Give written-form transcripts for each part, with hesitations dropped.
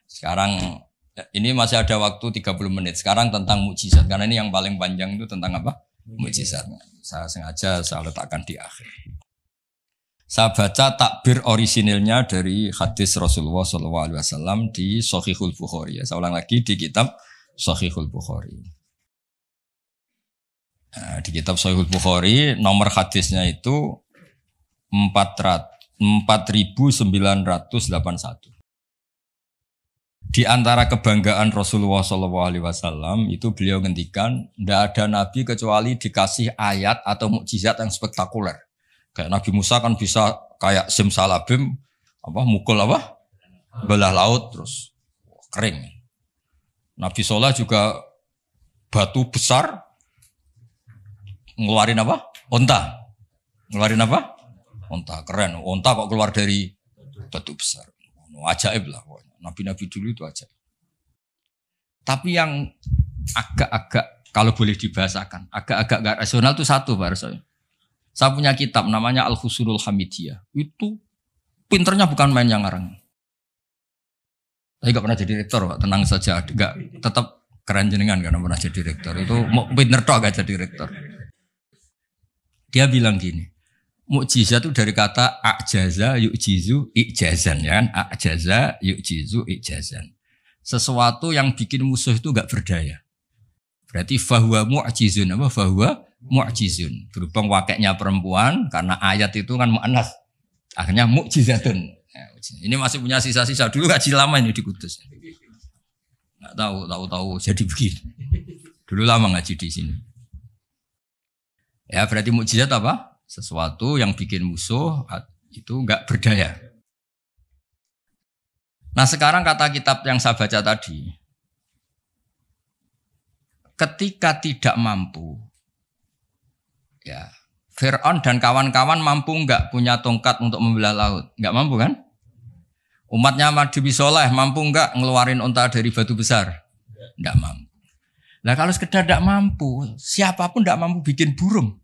Sekarang ini masih ada waktu 30 menit. Sekarang tentang mukjizat karena ini yang paling panjang itu tentang apa? Mukjizat. Saya sengaja saya letakkan di akhir. Saya baca takbir orisinilnya dari hadis Rasulullah SAW di Shahihul Bukhari. Saya ulang lagi di kitab Shahihul Bukhari. Nah, di kitab Shahihul Bukhari nomor hadisnya itu 4981. Di antara kebanggaan Rasulullah SAW itu beliau ngendikan tidak ada nabi kecuali dikasih ayat atau mukjizat yang spektakuler. Kayak Nabi Musa kan bisa kayak simsalabim mukul belah laut terus kering. Nabi Soleh juga batu besar ngeluarin onta. Ngeluarin onta, keren. Onta kok keluar dari batu besar. Ajaib lah. Nabi-nabi dulu itu ajaib. Tapi yang agak-agak, kalau boleh dibahasakan, agak-agak gak rasional itu satu Pak Rasul. Saya punya kitab namanya Al-Khusurul Hamidiyah. Itu pinternya bukan main yang ngarang. Tapi gak pernah jadi rektor Pak, tenang saja. Gak, tetap keren jenengan karena pernah jadi rektor. Itu pinter toh gak jadi rektor. Dia bilang gini, mukjizat itu dari kata a'jaza yu'jizu i'jazan ya kan? A'jaza yu'jizu i'jazan. Sesuatu yang bikin musuh itu enggak berdaya. Berarti fahuwa mu'jizun fahuwa mu'jizun. Berhubung wakeknya perempuan karena ayat itu kan mu'annas. Akhirnya mukjizatun. Ya, ini masih punya sisa-sisa dulu ngaji lama ini di Kudus. Enggak tahu jadi begini. Dulu lama ngaji di sini. Ya berarti mukjizat apa? Sesuatu yang bikin musuh itu enggak berdaya. Nah sekarang kata kitab yang saya baca tadi, ketika tidak mampu, ya Fir'aun dan kawan-kawan mampu enggak punya tongkat untuk membelah laut? Enggak mampu kan? Umatnya Nabi Soleh mampu enggak ngeluarin unta dari batu besar? Enggak mampu. Nah kalau sekedar tidak mampu, siapapun tidak mampu bikin burung,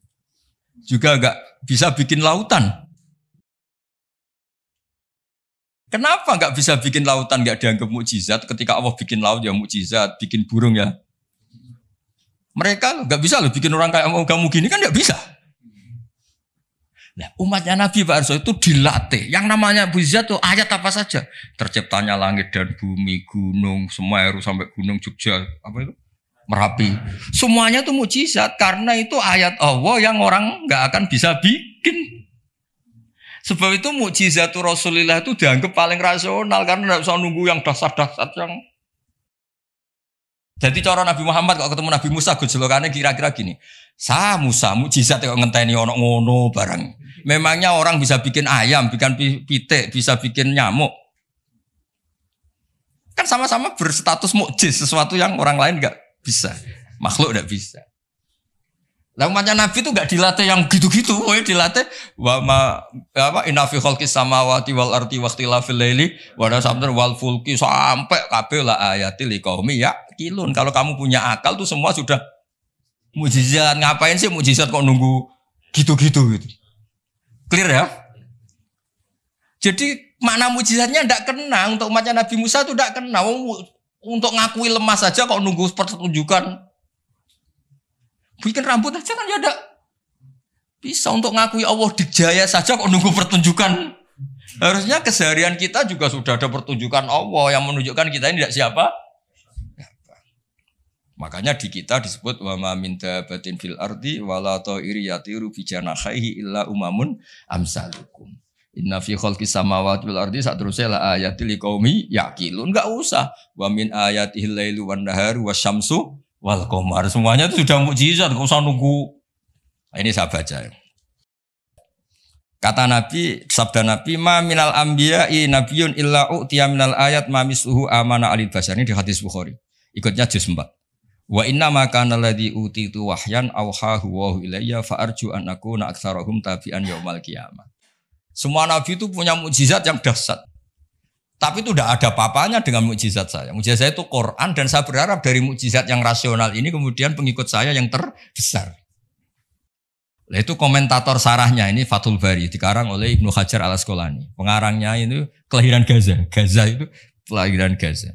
juga enggak bisa bikin lautan. Kenapa enggak bisa bikin lautan enggak dianggap mukjizat? Ketika Allah bikin laut ya mukjizat, bikin burung ya. Mereka enggak bisa loh bikin orang kayak kamu gini kan enggak bisa. Nah, umatnya Nabi Pak Arso itu dilatih. Yang namanya mukjizat itu ayat apa saja. Terciptanya langit dan bumi, gunung, Semeru sampai gunung Jogja, Merapi. Semuanya itu mukjizat karena itu ayat Allah yang orang enggak akan bisa bikin. Sebab itu mukjizat Rasulullah itu dianggap paling rasional karena enggak usah nunggu yang dasar-dasar yang. Jadi cara Nabi Muhammad kalau ketemu Nabi Musa gejolokannya kira-kira gini. Musa mukjizat kok ngenteni ono ngono barang. Memangnya orang bisa bikin ayam, bikin pitik, bisa bikin nyamuk. Kan sama-sama berstatus mukjiz, sesuatu yang orang lain enggak bisa. Makhluk enggak bisa. Lah umatnya Nabi itu enggak dilatih yang gitu-gitu, dilatih inna fi khalqis samawati wal ardi waqtilafil laili wa nasabdar wal fulki sampai kabeh la ayati liqaumi yaqilun. Kalau kamu punya akal tuh semua sudah mukjizat. Ngapain sih mukjizat kok nunggu gitu-gitu gitu. Clear ya? Jadi makna mukjizatnya enggak kena untuk umatnya Nabi Musa itu enggak kena. Untuk ngakui lemah saja kok nunggu pertunjukan. Bikin rambut aja kan ya ada. Bisa untuk ngakui Allah dijaya saja kok nunggu pertunjukan. Harusnya keseharian kita juga sudah ada pertunjukan Allah yang menunjukkan kita ini tidak siapa. Makanya di kita disebut wa ma min dabatin fil ardi wala ta'iri yatiru bi janahihi illa umamun amsalukum. Inna fi khalqis samawati wal ardi satrusé la ayatil liqaumi yaqilun. Enggak usah. Wa min ayatihi lailu wan naharu wasyamsu wal qamar. Semuanya itu sudah mukjizat, enggak usah nunggu. Nah, ini saya baca. Kata Nabi, sabda Nabi, ma minal anbiya'i nabiyyun illa u'tiya minal ayat ma misluhu amana alil basar. Ini di hadis Bukhari. Ikutnya juz 4. Wa inna ma kana alladhi utitu wahyan awhahu wa ilayya fa arju an akuna aktsarahum tabi'an yaumal qiyamah. Semua nabi itu punya mukjizat yang dahsyat. Tapi itu tidak ada apa-apanya dengan mukjizat saya. Mukjizat saya itu Quran dan saya berharap dari mukjizat yang rasional ini kemudian pengikut saya yang terbesar. Nah, itu komentator sarahnya ini Fathul Bari dikarang oleh Ibnu Hajar Al Asqalani. Pengarangnya itu kelahiran Gaza. Gaza itu Kelahiran Gaza.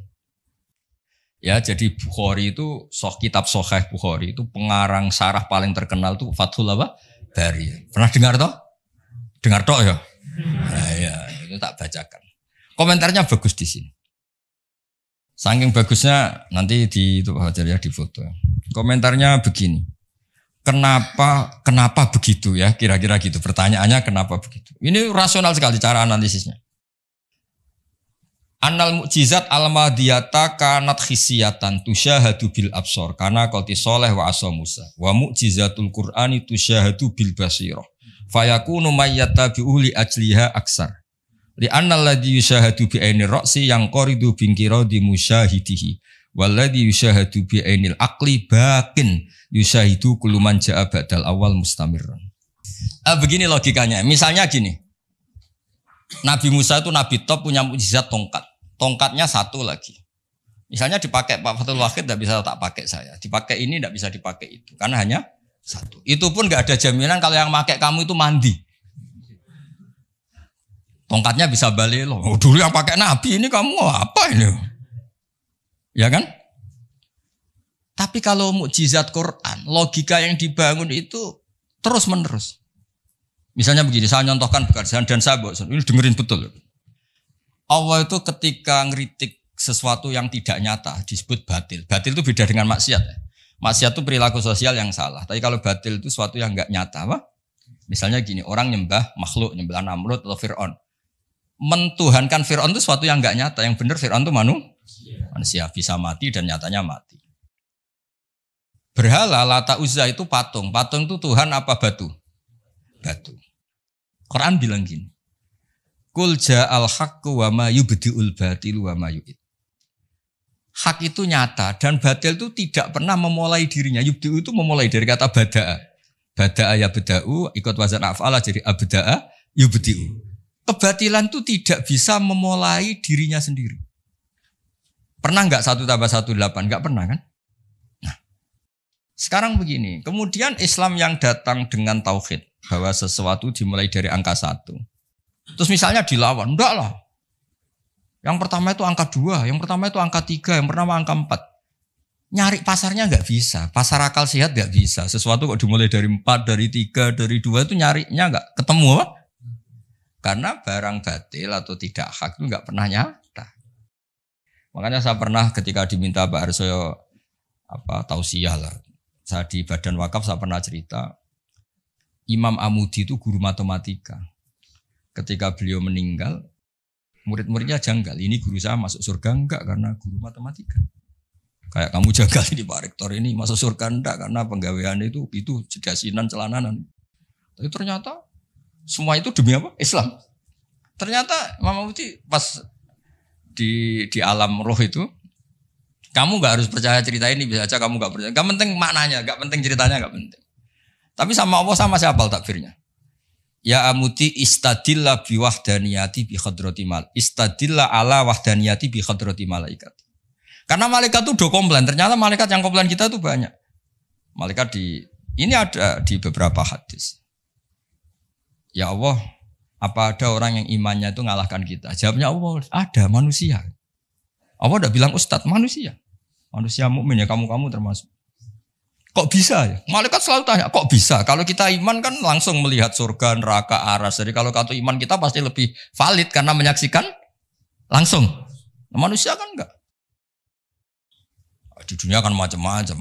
Ya, jadi Bukhari itu kitab Sahih Bukhari itu pengarang syarah paling terkenal tuh Fathul apa? Bari. Pernah dengar toh? Dengar toh ya? Nah, ya, itu tak bacakan. Komentarnya bagus di sini. Saking bagusnya nanti di itu aja ya di foto. Komentarnya begini. Kenapa begitu ya? Kira-kira gitu. Pertanyaannya kenapa begitu? Ini rasional sekali cara analisisnya. Annal mukjizat al-madiyata kanat khisiyatan tusyahadu bil absor karena qati soleh wa asa Musa wa mukjizatul Qur'ani tusyahadu bil basirah fayakunu mayyatabi'u li ajliha aksar li annal ladzi yusyahadu bi ainir ra'si yang qaridu bin qiradi musyahidihi wal ladzi yusyahadu bi ainil aqli baqin yusyahidu kullu man ja'a ba'dal awal mustamirran. Begini logikanya, misalnya gini. Nabi Musa itu Nabi top punya mukjizat tongkat. Tongkatnya satu lagi. Misalnya dipakai Pak Fathul Wahid tidak bisa tak pakai saya. Dipakai ini tidak bisa dipakai itu. Karena hanya satu. Itu pun nggak ada jaminan kalau yang pakai kamu itu mandi. Tongkatnya bisa balik loh. Oh, dulu yang pakai Nabi ini kamu apa ini? Ya kan? Tapi kalau mukjizat Quran, logika yang dibangun itu terus menerus. Misalnya begini, saya nyontohkan pekerjaan dan saya ini dengerin betul. Allah itu ketika ngeritik sesuatu yang tidak nyata disebut batil. Batil itu beda dengan maksiat. Maksiat itu perilaku sosial yang salah. Tapi kalau batil itu sesuatu yang enggak nyata, apa? Misalnya gini, orang nyembah makhluk, nyembah Namrud atau Fir'aun. Mentuhankan Fir'aun itu sesuatu yang enggak nyata. Yang benar Fir'aun itu manusia bisa mati dan nyatanya mati. Berhala Lata Uzza itu patung. Patung itu Tuhan apa batu? Batu. Quran bilang gini. Qul ja'al haqqu wa ma yubdi'ul batilu wa ma yu'id. Hak itu nyata dan batil itu tidak pernah memulai dirinya. Yubdi'u itu memulai dari kata bada'a. Bada'a ya beda'u ikut wazan af'ala jadi abda'a yubdi'u. Kebatilan itu tidak bisa memulai dirinya sendiri. Pernah enggak 1 tambah 1 8? Enggak pernah kan? Nah, sekarang begini. Kemudian Islam yang datang dengan tauhid. Bahwa sesuatu dimulai dari angka 1. Terus misalnya dilawan, enggak lah. Yang pertama itu angka 2, yang pertama itu angka 3, yang pertama angka 4. Nyari pasarnya enggak bisa. Pasar akal sehat enggak bisa. Sesuatu kok dimulai dari 4, dari 3, dari 2 itu nyarinya enggak ketemu. Apa? Karena barang batil atau tidak hak itu enggak pernah nyata. Makanya saya pernah ketika diminta Pak Arsoyo tausiah lah. Saya di Badan Wakaf saya pernah cerita. Imam Amudi itu guru matematika. Ketika beliau meninggal, murid-muridnya janggal. Ini guru saya masuk surga enggak karena guru matematika. Kayak kamu janggal ini Pak Rektor ini masuk surga enggak karena penggawean itu jedasinan celananan. Tapi ternyata semua itu demi apa? Islam. Ternyata Imam Amudi pas di alam roh itu, kamu enggak harus percaya cerita ini, bisa aja kamu enggak percaya. Enggak penting maknanya, enggak penting ceritanya, enggak penting. Tapi sama Allah sama siapa takbirnya? Ya amuti istadillah bi wahdaniyati bi khadrati mal. Istadillah ala wahdaniyati bi khadrati malaikat. Karena malaikat itu udah komplain. Ternyata malaikat yang komplain kita itu banyak. Malaikat ini ada di beberapa hadis. Ya Allah, apa ada orang yang imannya itu ngalahkan kita? Jawabnya Allah, ada manusia. Allah udah bilang ustadz, manusia. Manusia mukmin ya kamu termasuk. Kok bisa ya? Malaikat selalu tanya, kok bisa? Kalau kita iman kan langsung melihat surga, neraka, aras. Jadi kalau kartu iman kita pasti lebih valid karena menyaksikan langsung. Nah, manusia kan enggak. Di dunia kan macam-macam.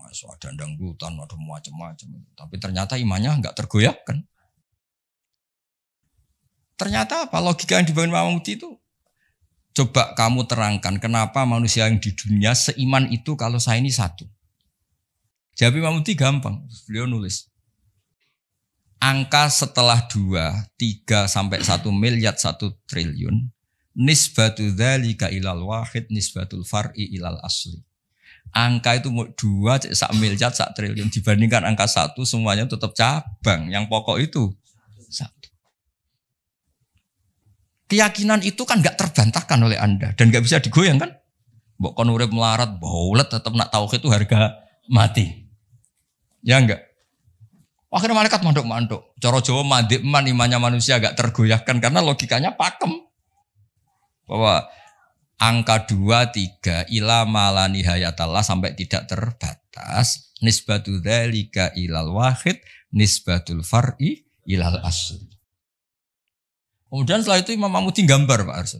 Ada dangdutan, ada macam-macam. Tapi ternyata imannya enggak tergoyahkan. Ternyata apa? Logika yang dibangun Imam Mudi itu. Coba kamu terangkan kenapa manusia yang di dunia seiman itu kalau saya ini satu. Jawab Imam Mudi gampang. Beliau nulis. Angka setelah 2, 3 sampai 1 miliar 1 triliun. Nisbatu dzalika ilal wahid nisbatul far'i ilal asli. Angka itu 2, 1 miliar 1 triliun. Dibandingkan angka 1 semuanya tetap cabang. Yang pokok itu 1. Keyakinan itu kan gak terbantahkan oleh Anda. Dan gak bisa digoyang kan. Mbok kon urip melarat, baulet tetap nak tauhid itu harga mati. Ya enggak. Akhirnya malaikat manduk-manduk. Cara Jawa mandek man imannya manusia agak tergoyahkan karena logikanya pakem. Bahwa angka 2, 3 ila mala nihayatallah sampai tidak terbatas, nisbatu dzalika ilal wahid nisbatul far'i ilal asli. Kemudian setelah itu Imam Mahmudi gambar Pak Arso.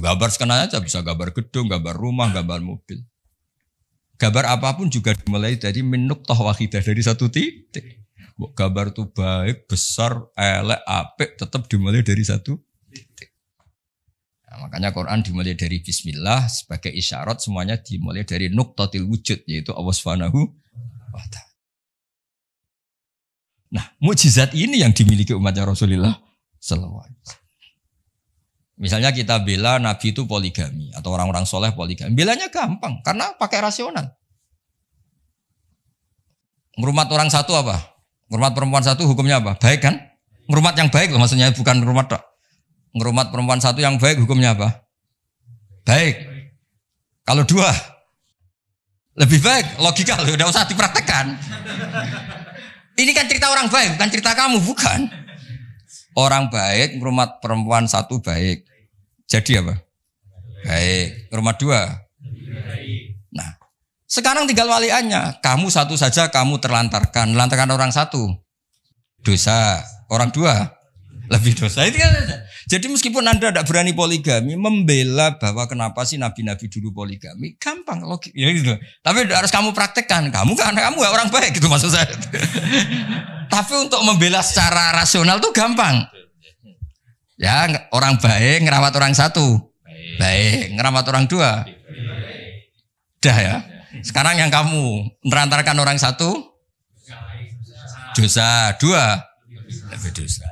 Gambar sekenanya aja, bisa gambar gedung, gambar rumah, gambar mobil. Gambar apapun juga dimulai dari min nuqtah wahidah, dari satu titik. Gambar itu baik, besar, elek, apik, tetap dimulai dari satu titik. Nah, makanya Quran dimulai dari bismillah sebagai isyarat, semuanya dimulai dari nuqtatil wujud, yaitu Allah Subhanahu wa ta'ala. Nah, mukjizat ini yang dimiliki umatnya Rasulullah sallallahu alaihi wasallam. Misalnya kita bela Nabi itu poligami atau orang-orang soleh poligami, belanya gampang karena pakai rasional. Ngurmat orang satu apa? Ngurmat perempuan satu hukumnya apa? Baik kan? Ngurmat yang baik loh, maksudnya bukan ngurmat tak. Ngerumat perempuan satu yang baik hukumnya apa? Baik. Kalau 2 lebih baik, logika loh, udah usah dipraktekkan. Ini kan cerita orang baik, bukan cerita kamu, bukan. Orang baik ngerumat perempuan satu baik. Jadi apa? Baik. Ngerumat 2. Nah, sekarang tinggal waliannya. Kamu satu saja kamu terlantarkan orang satu dosa, orang 2 lebih dosa. Itu kan. Jadi meskipun Anda tidak berani poligami, membela bahwa kenapa sih nabi-nabi dulu poligami, gampang logik. Ya gitu. Tapi harus kamu praktekkan. Kamu kan kamu gak orang baik gitu maksud saya. Tapi untuk membela secara rasional tuh gampang. Ya orang baik ngerawat orang satu, baik ngerawat orang 2. Dah ya. Sekarang yang kamu menerantarkan orang satu, dosa 2, lebih dosa.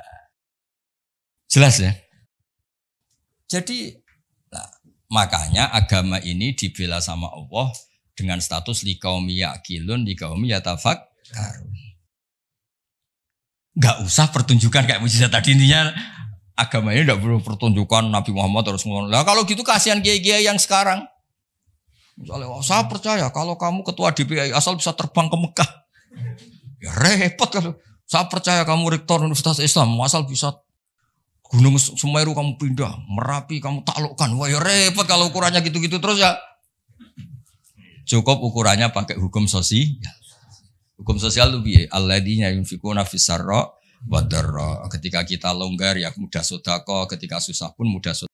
Jelas ya. Jadi nah, makanya agama ini dibela sama Allah dengan status liqaumi yaqilun, liqaumi yatafakkarun. Enggak usah pertunjukan kayak mujizat tadi, intinya agama ini enggak perlu pertunjukan Nabi Muhammad terus ngomong. Lah kalau gitu kasihan kiai-kiai yang sekarang. Misalnya, oh, saya percaya kalau kamu ketua DPI asal bisa terbang ke Mekah. Ya repot kalau. Saya percaya kamu rektor Universitas Islam asal bisa Gunung Semeru kamu pindah, Merapi kamu taklukkan. Wah ya repot kalau ukurannya gitu-gitu terus ya. Cukup ukurannya pakai hukum sosial. Hukum sosial itu piye? Alladzina yunfikuna fis sarra wa dharra. Ketika kita longgar ya mudah sedekah, ketika susah pun mudah sedekah.